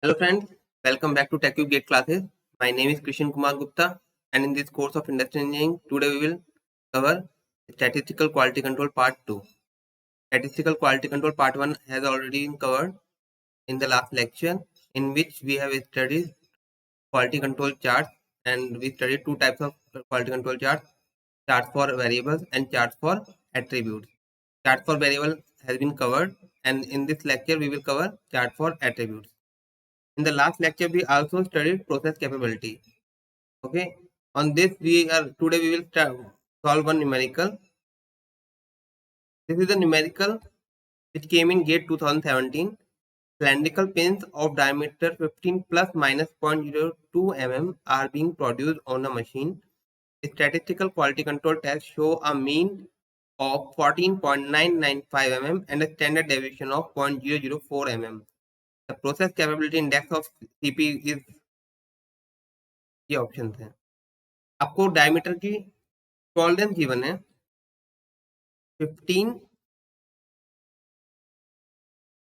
Hello friends, welcome back to TechUp Gate classes. My name is Krishan Kumar Gupta and in this course of Industrial Engineering, today we will cover Statistical Quality Control Part 2. Statistical Quality Control Part 1 has already been covered in the last lecture, in which we have studied quality control charts, and we studied two types of quality control charts, charts for variables and charts for attributes. Chart for variable has been covered, and in this lecture we will cover chart for attributes. In the last lecture, we also studied process capability. Okay. On this, today we will solve one numerical. This is the numerical which came in GATE 2017. Cylindrical pins of diameter 15 plus minus 0.02 mm are being produced on a machine. Statistical quality control tests show a mean of 14.995 mm and a standard deviation of 0.004 mm. The process capability index of CP is ये option है. आपको diameter की tolerance given है 15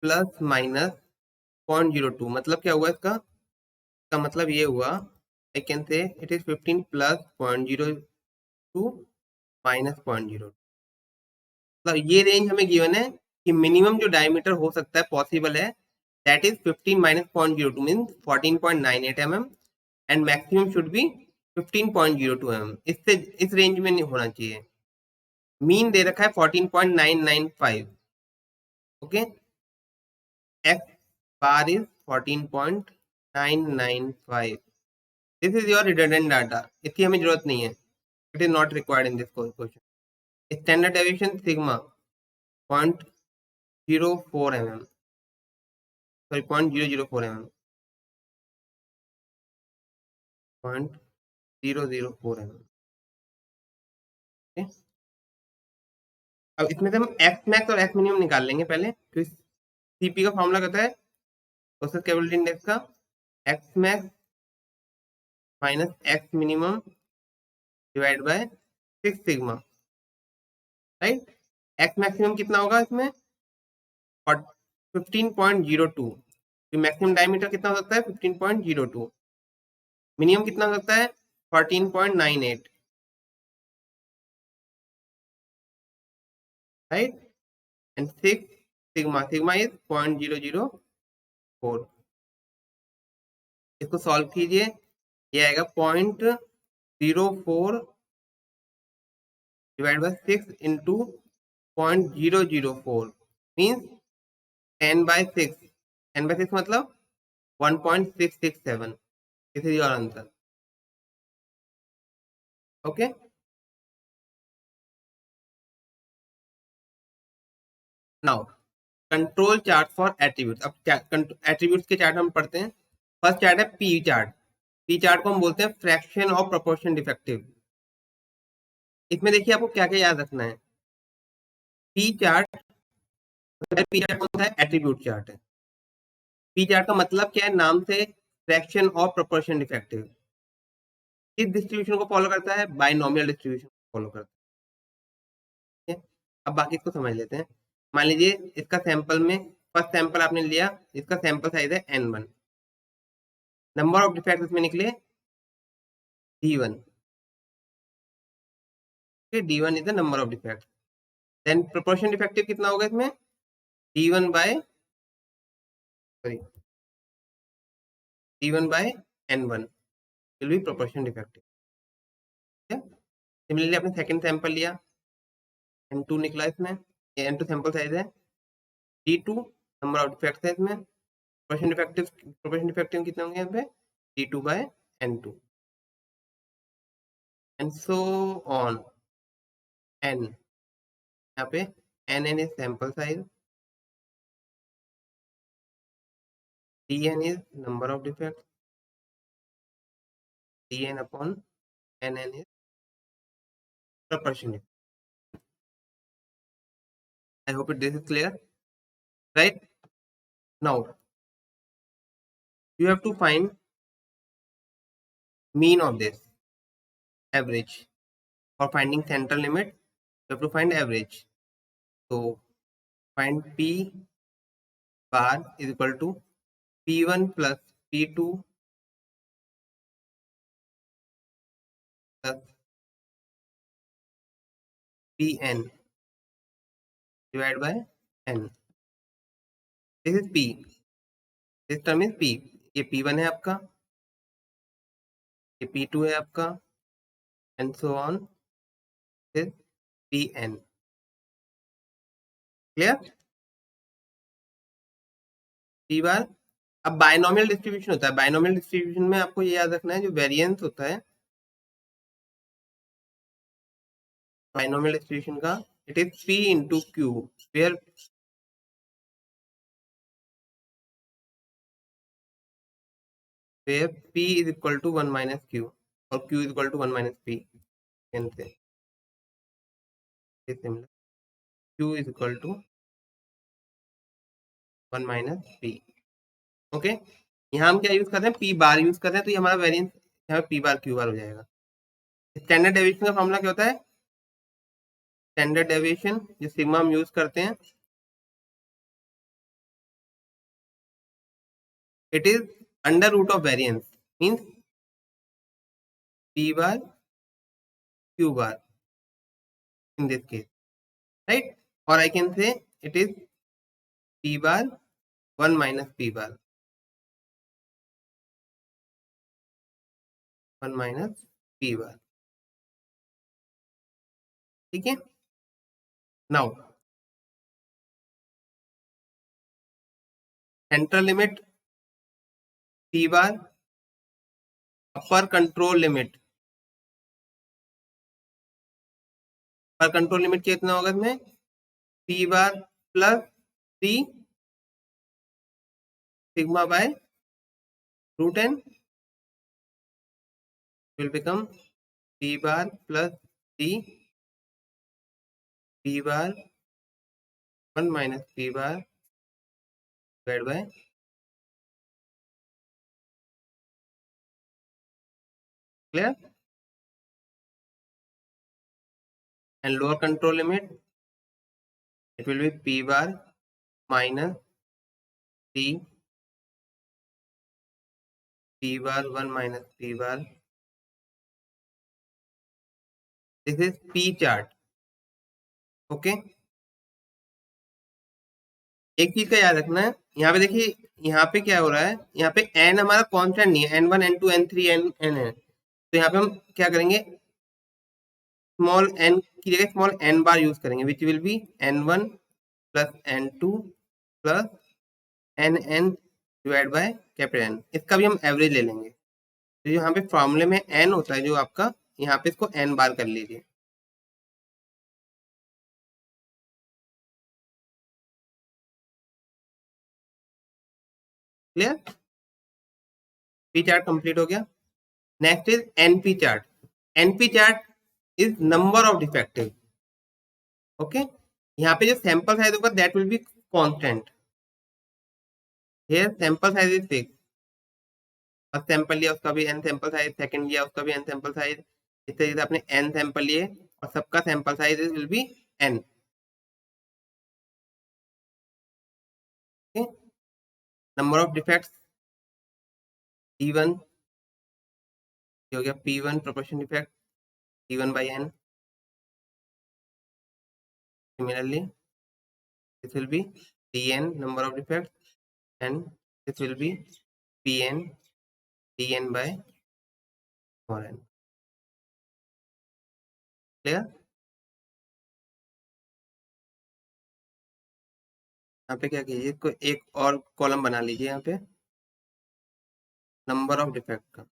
plus minus 0.02. मतलब क्या हुआ इसका मतलब ये हुआ, I can say it is 15 plus 0.02 minus 0.02. मतलब ये रेंज हमें गिवन है कि मिनिमम जो डायमीटर हो सकता है पॉसिबल है that is 15 minus 0.02 means 14.98 mm and maximum should be 15.02 mm. इससे इस रेंज में नहीं होना चाहिए. मीन दे रखा है 14.995. Okay, x bar is 14.995. This is your redundant data. इसकी हमें जरूरत नहीं है. It is not required in this question. Standard deviation sigma 0.04 mm. Sorry, 0.004 mm. 0.004 mm. Okay. अब इसमें से हम x max और x minimum निकाल लेंगे पहले. तो CP का फॉर्मूला कहता है प्रोसेस कैपेबिलिटी इंडेक्स का x max minus x minimum divide by 6 sigma. Right. x maximum कितना होगा इसमें 15.02. मैक्सिमम डायमीटर कितना हो सकता है 15.02. मिनिमम कितना हो सकता है 14.98. राइट. And 6 sigma is 0.004. इसको सॉल्व कीजिए, ये आएगा 0.04 डिवाइड बाय 6 इंटू 0.004 मीन्स 10/6. 10/6 मतलब 1.667. This is your answer. Okay. Now control chart for attribute. अब एट्रीब्यूट्स के चार्ट हम पढ़ते हैं. फर्स्ट चार्ट है पी चार्ट. पी चार्ट को हम बोलते हैं फ्रैक्शन ऑफ प्रोपोर्शन डिफेक्टिव. इसमें देखिए आपको क्या क्या याद रखना है. पी चार्ट कौन सा है? एट्रीब्यूट चार्ट है. पी चार्ट का मतलब क्या है? नाम से फ्रैक्शन ऑफ प्रोपोर्शन डिफेक्टिव. किस डिस्ट्रीब्यूशन को फॉलो करता है? बाइनोमियल डिस्ट्रीब्यूशन को फॉलो करता है. अब बाकी इसको समझ लेते हैं. मान लीजिए इसका सैंपल में फर्स्ट सैंपल आपने लिया, इसका सैंपल साइज है n1. नंबर ऑफ डिफेक्ट्स इसमें निकले d1. d1 is the number of defects. Then proportion defective कितना होगा इसमें? d1 by n1 will be proportion defective. Similarly आपने सेकंड सैंपल लिया, n2 निकला इसमें. ये n2 सैंपल साइज है. d2 नंबर ऑफ डिफेक्ट्स है इसमें. प्रोपोर्शन डिफेक्टिव कितने होंगे यहाँ पे? d2 by n2 and so on. n यहाँ पे nn is sample size, dn is number of defects, dn upon nn is proportion. I hope this is clear. Right. Now you have to find mean of this, average. For finding central limit you have to find average. So find p bar is equal to P1 plus P2 plus Pn divided by n. This is P. This term is P. ये P1 है आपका, ये P2 है आपका, and so on. This Pn. Clear? P बार. अब binomial distribution होता है. Binomial distribution में आपको ये याद रखना है, जो वेरिएंस होता है बायनोमियल डिस्ट्रीब्यूशन का, it is P into Q, where P is equal to 1 minus Q और Q is equal to 1 minus P. Can say is similar. Q is equal to 1 minus P. Okay, यहाँ हम क्या use कर रहे हैं, P बार use कर रहे हैं, तो ये हमारा वेरिएंस यहाँ P बार Q बार हो जाएगा. स्टैंडर्ड डेविएशन का फॉर्मूला क्या होता है? स्टैंडर्ड डेविएशन जो सिग्मा हम यूज करते हैं, it is under root of variance, means P bar Q bar in this case, right? Or I can say it is P bar 1 minus P bar 1 minus P bar. ठीक है. Now central limit P bar, upper control limit, upper control limit कितना होगा इसमें? P bar plus 3 sigma by root n will become P bar plus 3 P bar 1 minus P bar divided by clear. And lower control limit, it will be P bar minus 3 P bar 1 minus P bar. This is P chart. Okay. एक चीज का याद रखना है, यहाँ पे देखिए, यहाँ पे क्या हो रहा है, यहाँ पे n हमारा कांस्टेंट नहीं है, n1 n2 n3 n है, तो यहाँ पे हम क्या करेंगे, स्मॉल n की जगह स्मॉल n बार यूज करेंगे, विच will B n1 plus n2 plus nn divide by capital N. इसका भी हम एवरेज ले लेंगे. तो यहाँ पे फॉर्मूले में n होता है जो आपका, यहाँ पे इसको n बार कर लीजिए. क्लियर? पी चार्ट कंप्लीट हो गया. Next is NP chart. NP chart is number of defective. Okay, यहाँ पे जो सैंपल साइज होगा that will be constant. Here sample size is fix. First sample लिया उसका भी n सैंपल साइज, सेकंड लिया उसका भी n सैंपल साइज, इस तरीके से आपने n सैंपल लिए और सबका sample size will be n. Number of defects P1 हो गया, P1 proportion defect P1 by n. Similarly, this will be Dn number of defects and this will be Pn Dn by small n. Clear? यहाँ पे क्या कीजिए, इसको एक और column बना लीजिए यहाँ पे नंबर ऑफ डिफेक्ट का.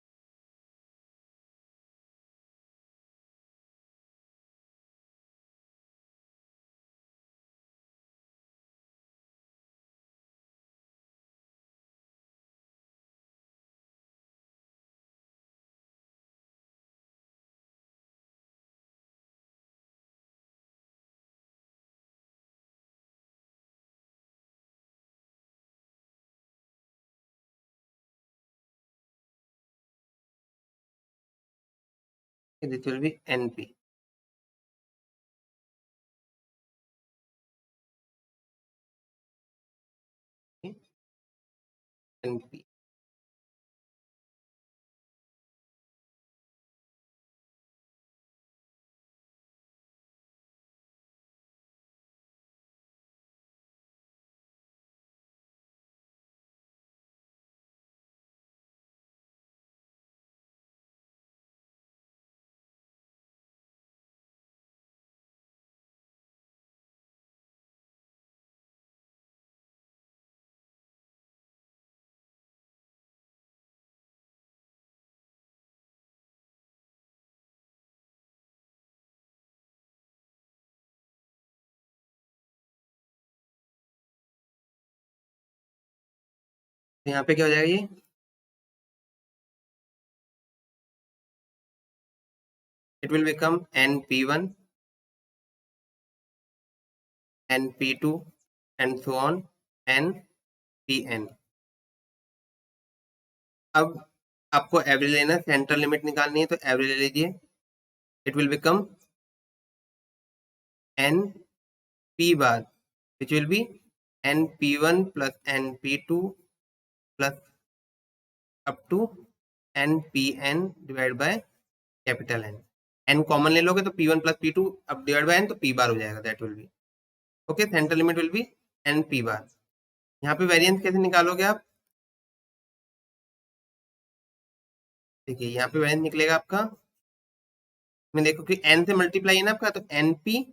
This will be NP. NP। तो यहाँ पे क्या हो जाएगा ये, it will become NP1, NP2 and so on NPN। अब आपको एवरेज लेना है, सेंट्रल लिमिट निकालनी है, तो एवरेज ले लीजिए। It will become NP bar which will be NP1 plus NP2 plus up to NPN divide by capital N। N common ले लोगे तो P1 प्लस P2 अब डिवाइड बाय N तो P बार हो जाएगा, that will be okay. Central limit will be NP bar. यहाँ पे variance कैसे निकालोगे आप, देखिए यहाँ पे वेरिएंस निकलेगा आपका, मैं देखो कि N से मल्टीप्लाई है ना आपका, तो NP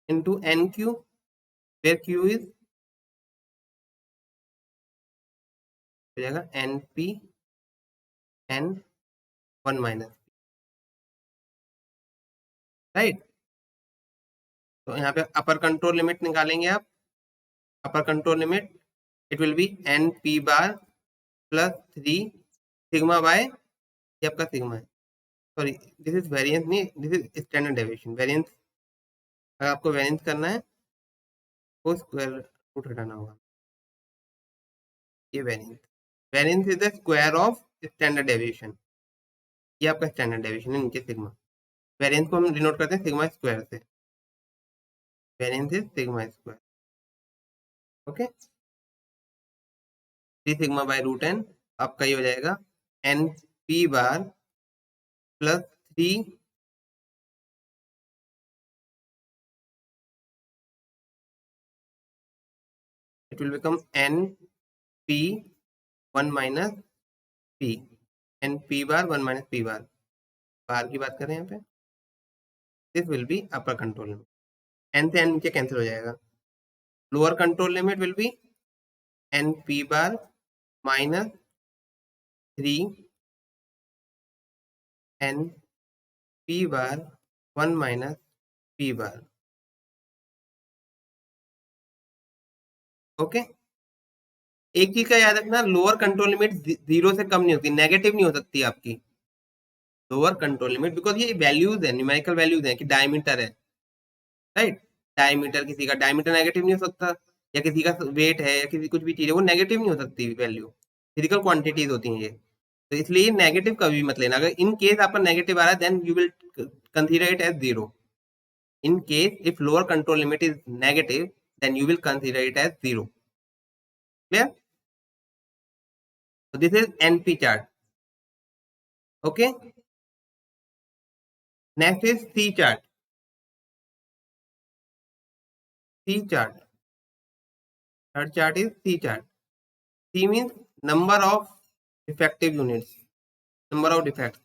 into NQ, where Q is हो जाएगा NP N1 माइनस, राइट। तो यहाँ पे अपर कंट्रोल लिमिट निकालेंगे आप, अपर control limit it will be NP bar plus 3 sigma bye, ये आपका सिग्मा है, सॉरी दिस इज वेरिएंस नहीं, this is standard deviation. Variance अगर आपको वेरिएंस करना है तो स्क्वायर रूट हटाना होगा, ये variance, variance is the square of standard deviation, ये आपका स्टैंडर्ड डेविएशन है नीचे सिग्मा। वेरिएंस को हम डिनोट करते हैं सिग्मा स्क्वायर से, variance is sigma square, okay. 3 sigma by root n, आपका ये हो जाएगा NP bar plus 3 it will become NP1 minus P, NP bar 1 minus P bar, bar की बात करें यहाँ पे, this will be upper control limit, N से N नीचे कैंसिल हो जाएगा। Lower control limit will be NP bar minus 3 NP bar 1 minus P bar, okay. एक चीज का याद रखना, लोअर कंट्रोल लिमिट 0 से कम नहीं होती, नेगेटिव नहीं हो सकती आपकी लोअर कंट्रोल लिमिट, बिकॉज ये वैल्यूज है, न्यूमेरिकल वैल्यूज है कि डायमीटर है, राइट। डायमीटर, किसी का डायमीटर नेगेटिव नहीं हो सकता, या किसी का वेट है, या किसी कुछ भी चीज है वो नेगेटिव नहीं हो सकती वैल्यू, फिजिकल क्वांटिटीज होती हैं ये, तो इसलिए नेगेटिव कभी मत लेना। अगर इन केस आपका नेगेटिव आ रहा है then you will consider it as 0। In case if lower control limit is negative then you will consider it as 0, clear. So this is NP chart, okay। Next is C chart, C chart, third chart is C chart। C means number of defective units, number of defects,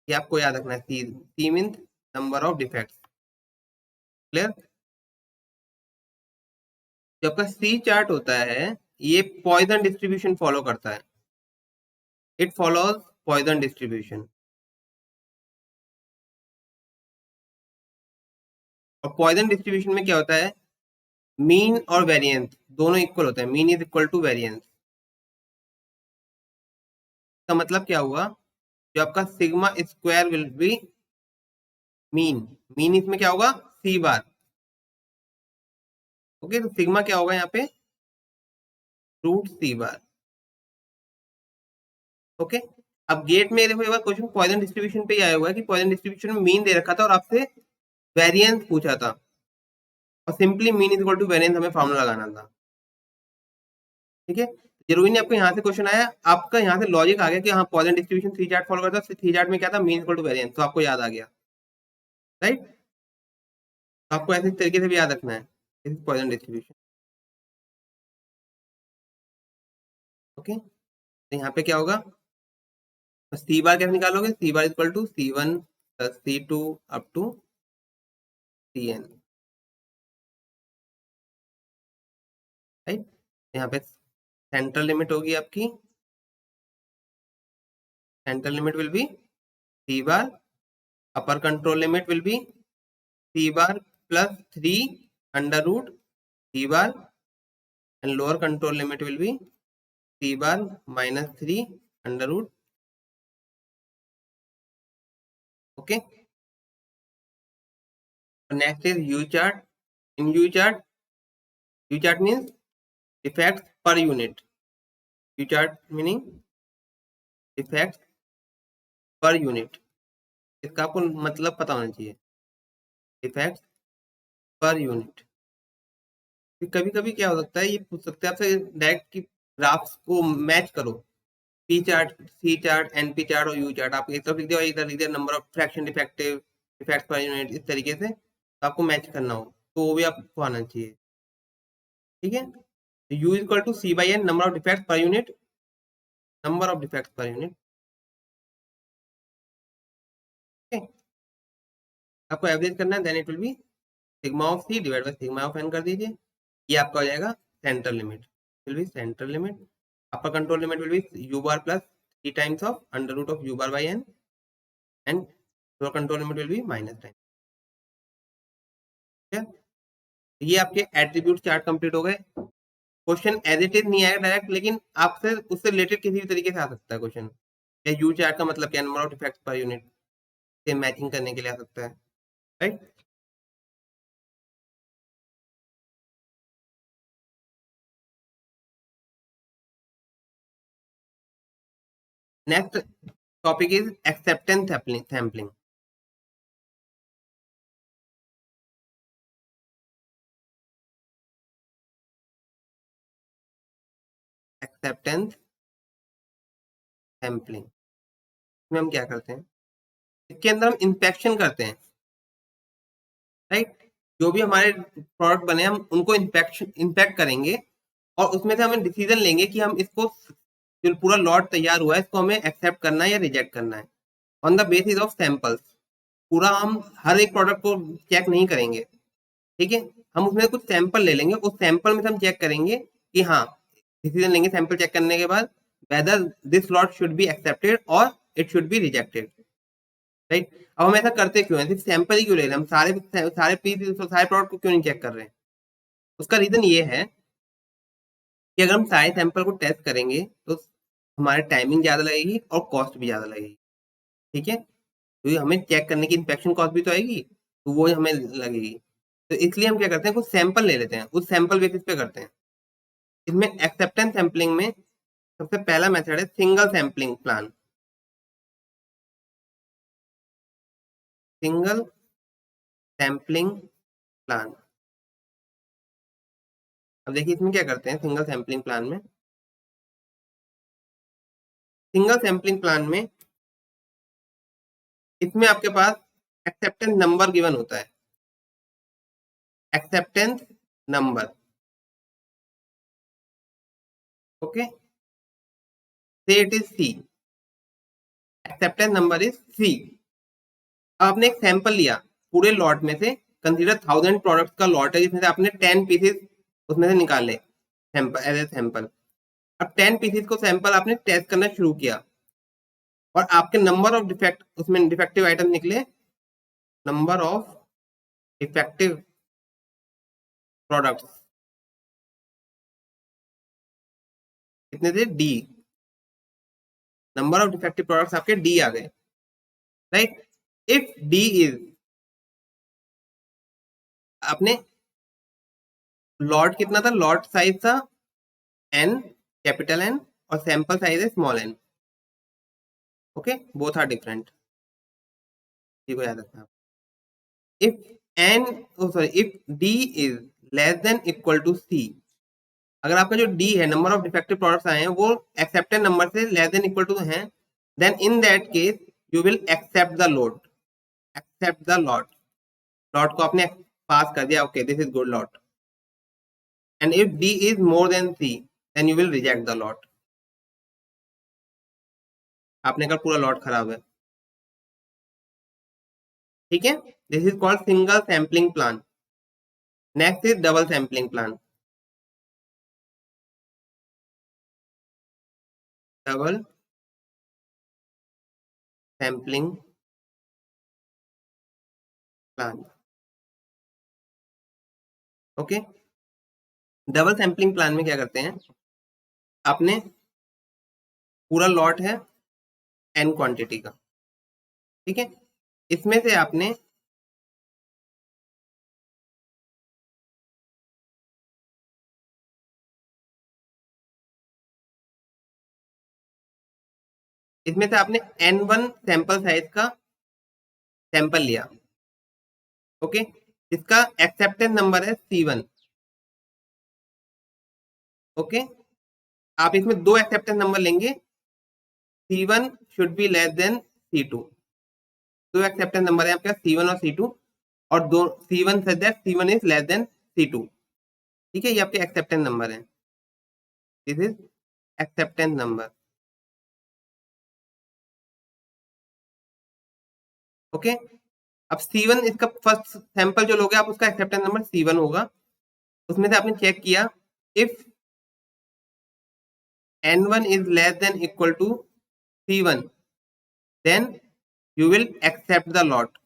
ये आपको याद रखना है। C means number of defects, clear. जो आपका C chart होता है ये पॉइजन डिस्ट्रीब्यूशन फॉलो करता है, इट फॉलोज पॉइजन डिस्ट्रीब्यूशन। और पॉइजन डिस्ट्रीब्यूशन में क्या होता है, मीन और वेरिएंस दोनों इक्वल होते हैं, mean is equal to variance. का मतलब क्या हुआ, जो आपका sigma square will be mean, mean इसमें क्या होगा C बार, ओके। तो सिग्मा क्या होगा यहाँ पे रूट C बार, ओके। अब गेट में देखो एक बार क्वेश्चन पॉइजन डिस्ट्रीब्यूशन पे ही आया हुआ है कि पॉइजन डिस्ट्रीब्यूशन में मीन दे रखा था और आपसे वेरिएंस पूछा था, और simply mean is equal to variance हमें फॉर्मूला लगाना था, ठीक है। जरूरी नहीं आपको यहाँ से क्वेश्चन आया, आपका यहाँ से लॉजिक आ गया कि हाँ Poisson distribution three chart follow करता है, थ्री चार्ट में क्या था, मीन इक्वल टू वेरिएंस, तो आपको याद आ गया, राइट। तो आपको ऐसे तरीके से भी याद रखना है, this is Poisson distribution. Okay, तो यहाँ पे क्या होगा, सी बार कैसे निकालोगे, C bar equal to C one plus C two up to C N, right. यहाँ पे सेंट्रल लिमिट होगी आपकी, central limit will be C bar, upper control limit will be C bar plus three under root C bar, and lower control limit will be C bar minus three under root. Okay, next is you chart. In you chart means defects per unit, you chart meaning defects per unit, इसका आपको मतलब पता होना चाहिए, defects per unit. कभी कभी क्या हो सकता है, ये पूछ सकते हैं आपसे डायरेक्ट कि ग्राफ्स को मैच करो, पी चार्ट, सी चार्ट, एनपी चार्ट और यू चार्ट, आप एक तरफ लिख दिया, इधर लिख दिया number of fraction defective, defects per unit, इस तरीके से तो आपको मैच करना हो तो वो भी आपको आना चाहिए, ठीक है। U equal to c by n, number of defects per unit, number of defects per unit, ठीक है। आपको एवरेज करना है, then it will be sigma of c divide by sigma of n कर दीजिए, ये आपका हो जाएगा central limit, will be central limit, upper control limit will be u bar plus three times of under root of u bar by n, and lower control limit will B minus time, ठीक है। ये आपके attribute chart complete हो गए। Question as it is नहीं आएगा direct, लेकिन आपसे उससे रिलेटेड किसी भी तरीके से आ सकता है क्वेश्चन, या यू चार्ट का मतलब क्या, number of defects per unit से मैचिंग करने के लिए आ सकता है, right. Next topic is acceptance sampling. Acceptance sampling में हम क्या करते हैं, इसके अंदर हम इंस्पेक्शन करते हैं, राइट। जो भी हमारे प्रोडक्ट बने हम उनको इंस्पेक्ट करेंगे, और उसमें से हमें डिसीजन लेंगे कि हम इसको, जो पूरा लॉट तैयार हुआ है इसको हमें एक्सेप्ट करना है या रिजेक्ट करना है, on the basis of samples. पूरा हम हर एक प्रोडक्ट को चेक नहीं करेंगे, ठीक है। हम उसमें कुछ सैंपल ले लेंगे, उस सैंपल में से हम चेक करेंगे कि हाँ, डिसीजन लेंगे सैंपल चेक करने के बाद, whether this lot should be accepted और it should be rejected, right. अब हम ऐसा करते क्यों है, सिर्फ सैंपल ही क्यों ले रहे हैं, हम सारे पीस सारे प्रोडक्ट को क्यों नहीं चेक कर रहे हैं। उसका रीजन ये है कि अगर हम सारे सैंपल को टेस्ट करेंगे तो हमारी टाइमिंग ज़्यादा लगेगी और कॉस्ट भी ज़्यादा लगेगी, ठीक है। क्योंकि हमें चेक करने की इंस्पेक्शन कॉस्ट भी तो आएगी, तो वो हमें लगेगी। तो इसलिए हम क्या करते हैं, कुछ सैंपल ले लेते हैं, उस सैंपल बेसिस पे करते हैं। इसमें एक्सेप्टेंस सैम्पलिंग में सबसे पहला मेथड है single sampling plan, single sampling plan. अब देखिए इसमें क्या करते हैं, सिंगल सैम्पलिंग प्लान में, सिंगल सैम्पलिंग प्लान में इसमें आपके पास एक्सेप्टेंस नंबर गिवन होता है, एक्सेप्टेंस नंबर, ओके, से it is c, acceptance number is c. आपने एक सैंपल लिया पूरे लॉट में से, कंसीडर 1000 प्रोडक्ट्स का लॉट है जिसमें से आपने 10 पीसेस उसमें से निकाले सैंपल, एज ए सैंपल। अब 10 पीसेस को सैंपल आपने टेस्ट करना शुरू किया, और आपके नंबर ऑफ डिफेक्ट उसमें डिफेक्टिव आइटम निकले, नंबर ऑफ डिफेक्टिव प्रोडक्ट्स कितने थे, D, number of defective products आपके डी आ गए, राइट। इफ डी इज, आपने लॉट कितना था, लॉट साइज था एन, कैपिटल एन, और सैंपल साइज है small N, okay, both are different, इसी को याद रखना। If N, sorry, if D is less than equal to C, अगर आपका जो डी है, नंबर ऑफ डिफेक्टिव प्रोडक्ट्स आए हैं, वो एक्सेप्टेड नंबर से लेस देन इक्वल टू है, then in that case you will accept the lot. Accept the lot, lot को आपने पास कर दिया, okay this is good lot. And if D is more than c then you will reject the lot. आपने कहा पूरा lot खराब है, ठीक है। This is called single sampling plan. Next is double sampling plan. Double sampling plan, okay. Double sampling plan में क्या करते हैं, आपने पूरा लॉट है एन क्वांटिटी का, ठीक है। इसमें से आपने n1 सैंपल साइज का सैंपल लिया, ओके। इसका एक्सेप्टेंस नंबर है C1, ओके। आप इसमें दो एक्सेप्टेंस नंबर लेंगे, C1 should be less than C2। दो एक्सेप्टेंस नंबर है आपके C1 और C2, और दो C1 such that C1 is less then C2, ठीक है। ये आपके एक्सेप्टेंस नंबर है, this is acceptance number, okay. अब C1 इसका फर्स्ट सैंपल जो लोगे आप, उसका एक्सेप्टेंस नंबर C1 होगा। उसमें से आपने चेक किया, if n1 is less than equal to C1 then you will accept the lot,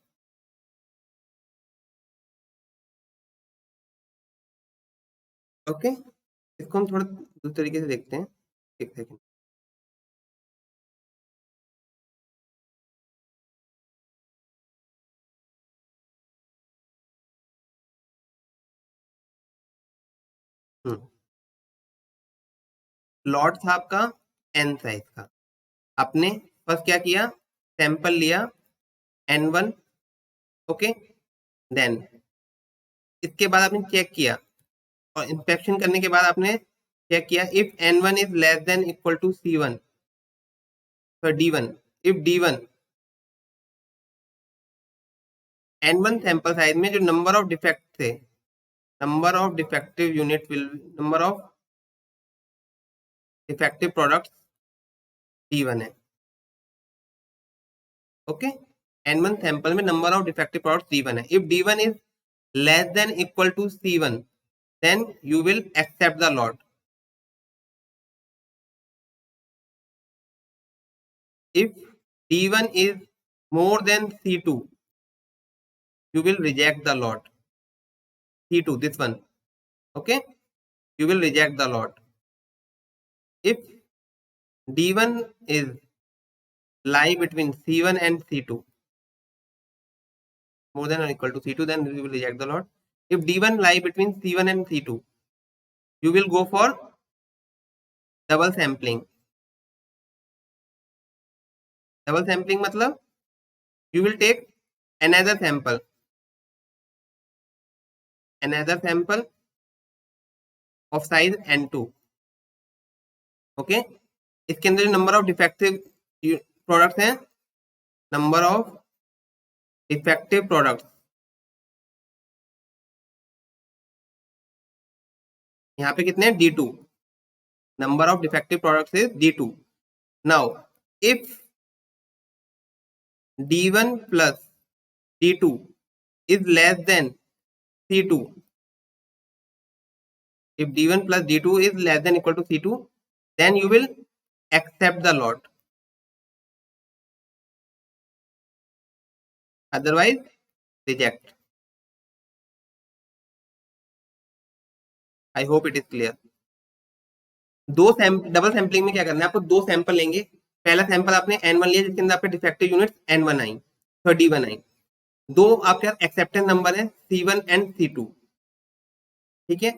okay. इसको हम थोड़ा दूसरे तरीके से देखते हैं, एक सेकंड। लॉट था आपका n साइज का। आपने फर्स्ट क्या किया, सैंपल लिया n1, ओके। देन इसके बाद आपने चेक किया, और इंस्पेक्शन करने के बाद आपने चेक किया, if n1 is less than equal to C1 तो D1, if D1 n1 sample size में जो नंबर ऑफ डिफेक्ट थे, number of defective unit will, number of defective products D1 है, ओके। n1 सैंपल में number of defective products D1 है। If D1 is less than equal to C1 then you will accept the lot. If D1 is more than C2 you will reject the lot, C2 this one, okay, you will reject the lot. If D1 is lie between C1 and C2 more than or equal to C2 then you will reject the lot. If D1 lie between C1 and C2 you will go for double sampling. Double sampling मतलब you will take another sample of size n2, okay. इसके अंदर जो number of defective products हैं, number of defective products यहाँ पे कितने हैं, D2, number of defective products is D2। Now if D1 plus D2 is less than C2, if D1 plus D2 is less than equal to C2 then you will accept the lot, otherwise reject. I hope it is clear. Double sampling में क्या करना है, आपको दो sample लेंगे। पहला sample आपने n1 लिया जिसके अंदर आपके डिफेक्टिव यूनिट n1 आई, D1 आई। दो आपके पास एक्सेप्टेंस नंबर है C1 एंड C2, ठीक है।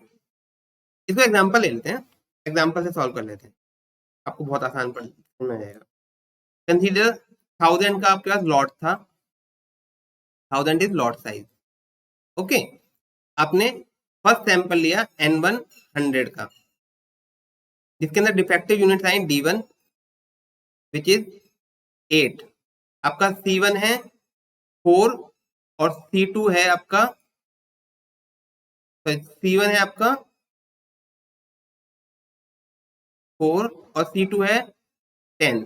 इसको एग्जांपल ले लेते हैं, एग्जांपल से सॉल्व कर लेते हैं, आपको बहुत आसान पड़ में जाएगा। कंसीडर 1000 का आपके पास लॉट था, 1000 इज लॉट साइज, ओके। आपने फर्स्ट सैंपल लिया n1 100 का, जिसके अंदर defective units I D1 which is 8, आपका C1 है 4 और C2 है आपका, C1 है आपका 4 और C2 है 10,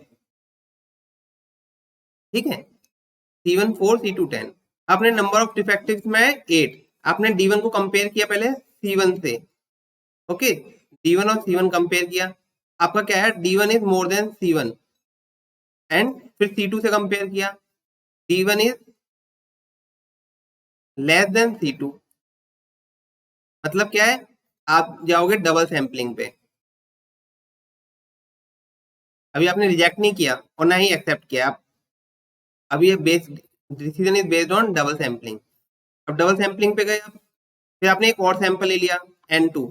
ठीक है, C1 4 C2 10। आपने नंबर ऑफ डिफेक्टिव्स में 8, आपने D1 को कंपेयर किया पहले C1 से, ओके, D1 और C1 कंपेयर किया, आपका क्या है D1 is more then C1, and फिर C2 से कंपेयर किया, D1 is less then C2, मतलब क्या है, आप जाओगे डबल सैंपलिंग पे। अभी आपने रिजेक्ट नहीं किया और ना ही एक्सेप्ट किया, आप अभी ये based decision is based on double sampling. अब डबल सैंपलिंग पे गए आप, फिर आपने एक और सैंपल ले लिया N2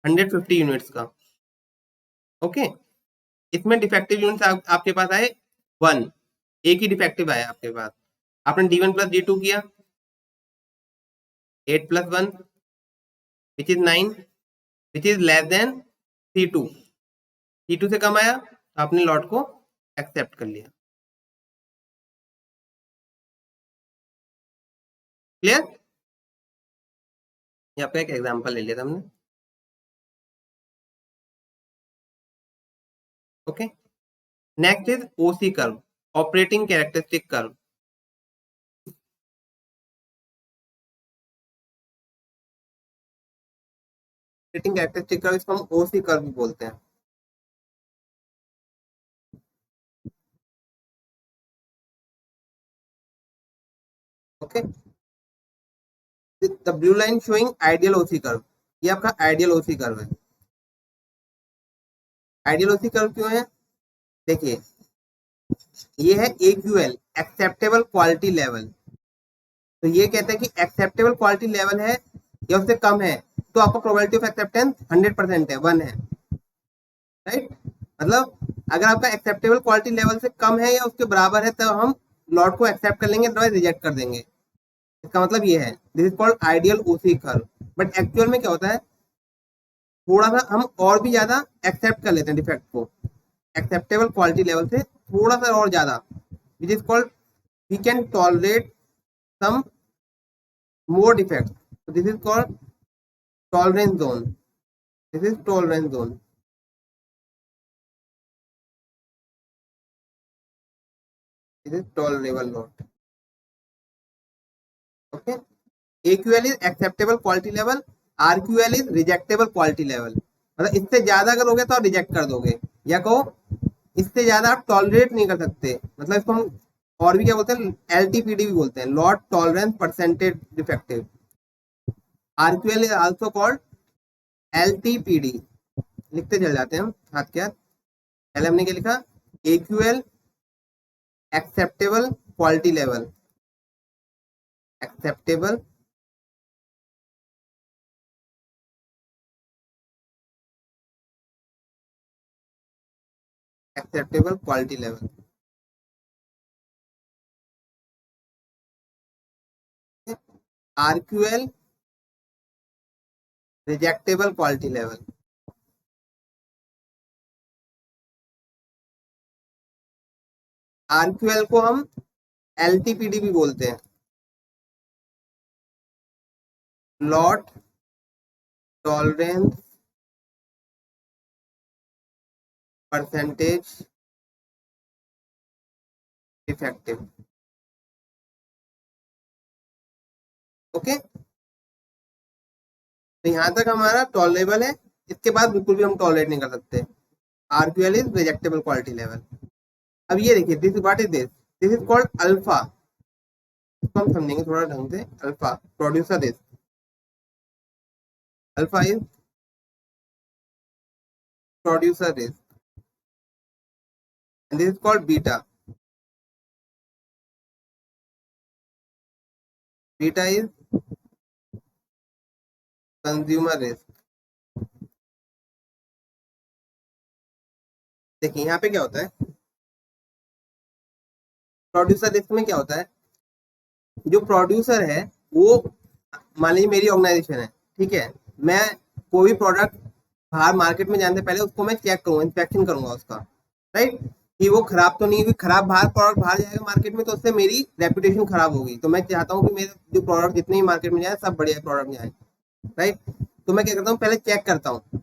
150 यूनिट्स का, ओके, इसमें डिफेक्टिव यूनिट्स आपके पास आए 1, एक ही डिफेक्टिव आया आपके पास, आपने D1 प्लस D2 किया, 8 plus 1 which is 9 which is less then C2, C2 से कम आया तो आपने लॉट को एक्सेप्ट कर लिया। क्लियर? ये आपका एक एग्जांपल ले लिया था हमने, okay. Next is OC curve, operating characteristic curve. Operating characteristic curve इसको हम OC कर्व भी बोलते हैं, okay. The blue line showing ideal OC curve, ये आपका आइडियल OC कर्व है। आइडियल OC कर्व क्यों है? देखिए, ये है AQL, एक्सेप्टेबल क्वालिटी लेवल, तो ये कहते हैं कि एक्सेप्टेबल क्वालिटी लेवल है या उससे कम है तो आपका प्रोबेबिलिटी ऑफ एक्सेप्टेंस 100% है, 1 है, राइट। मतलब अगर आपका एक्सेप्टेबल क्वालिटी लेवल से कम है या उसके बराबर है तो हम लॉट को एक्सेप्ट कर लेंगे, अदरवाइज रिजेक्ट कर देंगे। इसका मतलब ये है, this is called ideal OC curve. But actual में क्या होता है, थोड़ा सा हम और भी ज्यादा एक्सेप्ट कर लेते हैं डिफेक्ट को, एक्सेप्टेबल क्वालिटी लेवल से थोड़ा सा और ज्यादा, which is called we can tolerate some more defect, this is called tolerance zone, this is tolerance zone, this is tolerable lot, okay. AQL is acceptable quality level, RQL is rejectable quality level, मतलब इससे ज्यादा करोगे तो आप reject कर दोगे, या कहो इससे ज्यादा आप टॉलरेट नहीं कर सकते, मतलब इसको हम और भी क्या बोलते हैं, LTPD भी बोलते हैं, lot tolerance percentage defective. RQL is also called LTPD, लिखते चल जाते हैं हम हाथ के हाथ। पहले हमने क्या लिखा, AQL acceptable quality level, acceptable acceptable quality level, RQL rejectable quality level, RQL को हम LTPD भी बोलते हैं, lot tolerance percentage defective, okay. तो यहाँ तक हमारा टॉलरेबल है, इसके बाद बिल्कुल भी हम टॉलरेट नहीं कर सकते। RQL is rejectable quality level. अब ये देखिए, this what is this, this is called alpha, इसको हम समझेंगे थोड़ा ढंग से। Alpha producer this, alpha is producer this, and this is called beta, beta is consumer risk। देखिए यहाँ पे क्या होता है, प्रोड्यूसर रिस्क में क्या होता है, जो प्रोड्यूसर है वो, मान लीजिए मेरी ऑर्गेनाइजेशन है, ठीक है, मैं कोई भी प्रोडक्ट बाहर मार्केट में जाने से पहले उसको मैं चेक करूंगा, इंस्पेक्शन करूंगा उसका, राइट, कि वो खराब तो नहीं हुई। खराब बाहर प्रोडक्ट बाहर जाएगा मार्केट में तो उससे मेरी रेपुटेशन खराब होगी। तो मैं चाहता हूँ कि मेरे जो प्रोडक्ट जितने भी मार्केट में जाए सब बढ़िया प्रोडक्ट जाए, राइट। तो मैं क्या करता हूँ, पहले चेक करता हूँ।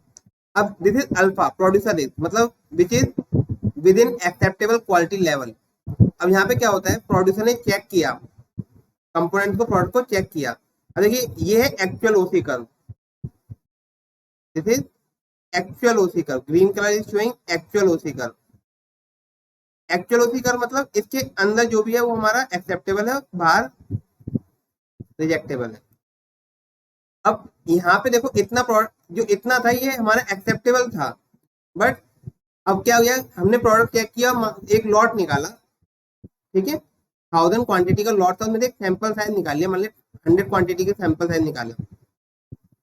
अब this is alpha, producer is मतलब which is within acceptable quality level. अब यहाँ पे क्या होता है, प्रोड्यूसर ने चेक किया कंपोनेंट को, प्रोडक्ट को चेक किया। अब देखिए ये है actual OC curve, this is actual OC curve, green colour is showing actual OC curve. Actual OC curve मतलब इसके अंदर जो भी है वो हमारा एक्सेप्टेबल है, बाहर रिजेक्टेबल है। अब यहाँ पे देखो इतना प्रोडक्ट जो इतना था ये हमारा एक्सेप्टेबल था, बट अब क्या हो गया, हमने प्रोडक्ट चेक किया, एक लॉट निकाला, ठीक है, 1000 क्वांटिटी का लॉट था, उसमें एक सैंपल साइज निकाल लिया, मान लिया 100 क्वांटिटी के सैंपल साइज निकाला।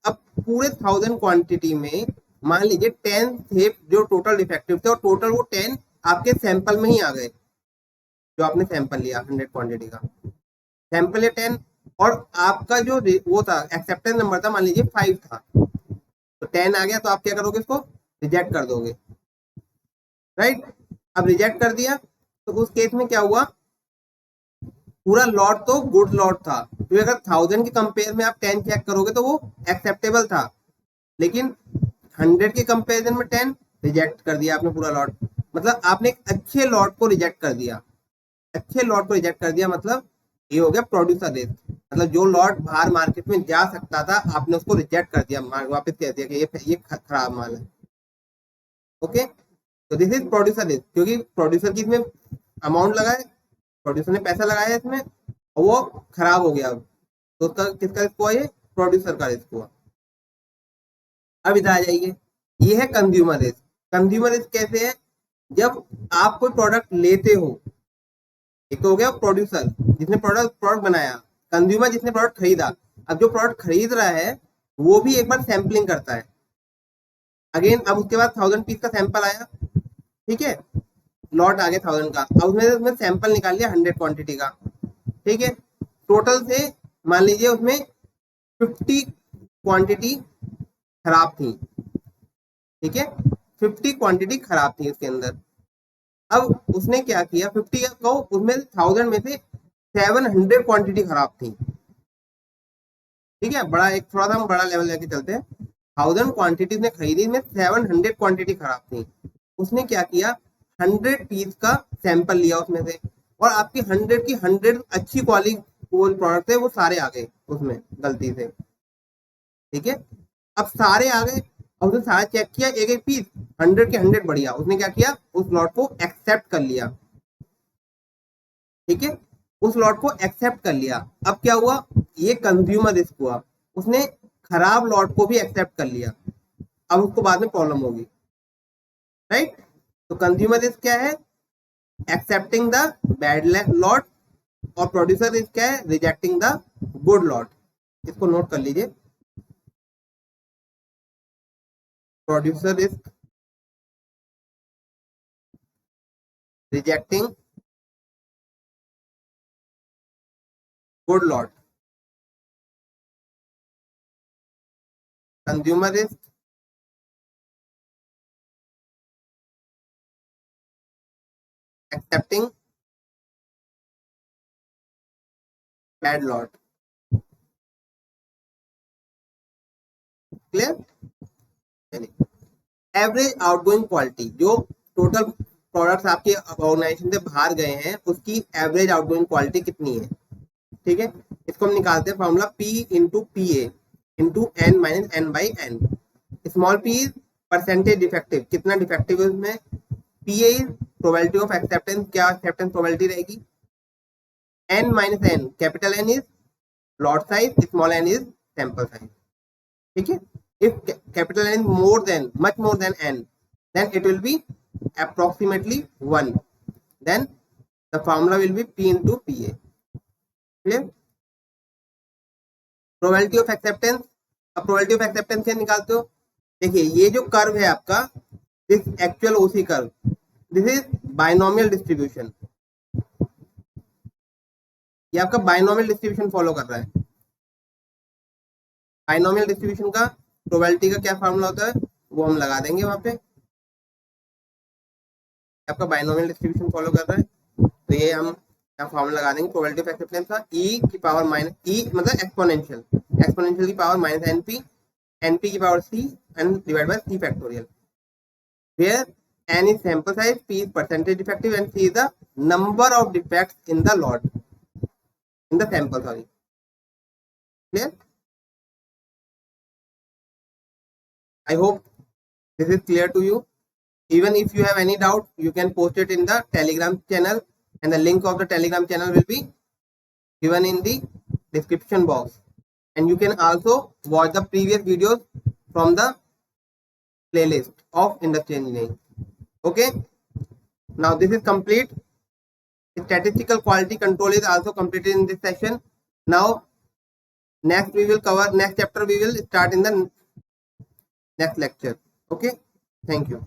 अब पूरे 1000 क्वांटिटी में मान लीजिए 10 थे जो टोटल डिफेक्टिव थे, और टोटल वो 10 आपके सैंपल में ही आ गए, जो आपने सैंपल लिया 100 क्वांटिटी का सैंपल है 10, और आपका जो वो था एक्सेप्टेंस नंबर था मान लीजिए 5 था, तो 10 आ गया, तो आप क्या करोगे, इसको रिजेक्ट कर दोगे, राइट। अब रिजेक्ट कर दिया तो उस केस में क्या हुआ, पूरा लॉट तो गुड लॉट था, तो अगर 1000 के कंपेयर में आप 10 चेक करोगे तो वो एक्सेप्टेबल था, लेकिन 100 के कंपेरिजन में 10 रिजेक्ट कर दिया आपने पूरा लॉट। मतलब आपने एक अच्छे लॉट को रिजेक्ट कर दिया, अच्छे लॉट को रिजेक्ट कर दिया, मतलब ये हो गया प्रोड्यूसर रिस्क। मतलब जो लॉट बाहर मार्केट में जा सकता था आपने उसको रिजेक्ट कर दिया, वापस कह दिया कि ये खराब माल है, ओके। तो दिस इज प्रोड्यूसर रिस्क, क्योंकि प्रोड्यूसर की इसमें अमाउंट लगा है, प्रोड्यूसर ने पैसा लगाया है इसमें, और वो खराब हो गया, तो उसका किसका रिस्क हुआ, ये प्रोड्यूसर का रिस्क हुआ। अब इधर आ जाइए, ये है कंज्यूमर रिस्क। कंज्यूमर रिस्क कैसे है, जब आप कोई प्रोडक्ट लेते हो, एक तो हो गया प्रोड्यूसर जिसने प्रोडक्ट बनाया, कंज्यूमर जिसने प्रोडक्ट खरीदा। अब जो प्रोडक्ट खरीद रहा है वो भी एक बार सैंपलिंग करता है अगेन। अब उसके बाद 1000 पीस का सैंपल आया, ठीक है, लॉट आ गया 1000 का, अब उसमें सैंपल निकाल लिया 100 क्वांटिटी का, ठीक है। टोटल से मान लीजिए उसमें 50 क्वांटिटी खराब थी, ठीक है, 50 क्वांटिटी खराब थी उसके अंदर। अब उसने क्या किया, 50 को उसमें 1000 में से 700 क्वांटिटी खराब थी, ठीक है। बड़ा एक थोड़ा सा हम बड़ा लेवल लेके चलते हैं, 1000 क्वांटिटी ने खरीदी में 700 क्वांटिटी खराब थी। उसने क्या किया, 100 पीस का सैंपल लिया उसमें से, और आपकी 100 की 100 अच्छी क्वालिटी प्रोडक्ट है वो सारे आ गए उसमें गलती से, ठीक है। अब सारे आ गए और उसने सारा चेक किया, एक एक पीस 100 के 100 बढ़िया, उसने क्या किया, उस लॉट को एक्सेप्ट कर लिया, ठीक है, उस लॉट को एक्सेप्ट कर लिया। अब क्या हुआ, ये कंज्यूमर रिस्क हुआ, उसने खराब लॉट को भी एक्सेप्ट कर लिया, अब उसको बाद में प्रॉब्लम होगी, राइट। तो कंज्यूमर रिस्क क्या है, एक्सेप्टिंग द बैड लॉट, और प्रोड्यूसर रिस्क क्या है, रिजेक्टिंग द गुड लॉट। इसको नोट कर लीजिए, producer risk, rejecting good lot, consumer risk, accepting bad lot. Clear, average outgoing quality, जो टोटल प्रोडक्ट्स आपके ऑर्गेनाइजेशन से बाहर गए हैं उसकी एवरेज आउटगोइंग क्वालिटी कितनी है, ठीक है। इसको हम निकालते हैं formula P into p a into n minus n by n. Small p percentage defective, कितना डिफेक्टिव है उसमें, p a probability of acceptance, क्या एक्सेप्टेंस प्रोबेबिलिटी रहेगी, n minus n, capital n is lot size, small n is sample size, ठीक है। if capital N is more than much more than n, then it will be approximately 1, then the formula will be P into PA। clear, probability of acceptance। अब probability of acceptance क्या निकालते हो, देखिए ये जो curve है आपका, this actual OC curve, this is binomial distribution, ये आपका बाइनोमियल डिस्ट्रीब्यूशन फॉलो कर रहा है। बाइनोमियल डिस्ट्रीब्यूशन का प्रोबेबिलिटी का क्या फॉर्मूला होता है, वो हम लगा देंगे वहां पे। आपका बाइनोमियल डिस्ट्रीब्यूशन फॉलो कर रहा है तो ये हम यहाँ फॉर्मूला लगा देंगे प्रोबेबिलिटी ऑफ एक्सेप्टेंस का, ई की पावर माइनस ई मतलब एक्सपोनेंशियल, एक्सपोनेंशियल की पावर माइनस एनपी, एनपी की power c and divide by c factorial, where n is sample size, p is percentage defective and c is the number of defects in the lot, in the sample, sorry. Clear? I hope this is clear to you. Even if you have any doubt, you can post it in the Telegram channel, and the link of the Telegram channel will be given in the description box. And you can also watch the previous videos from the playlist of industrial engineering. Okay, now this is complete. Statistical quality control is also completed in this session. Now next we will cover, next chapter we will start in the next lecture. Okay, thank you.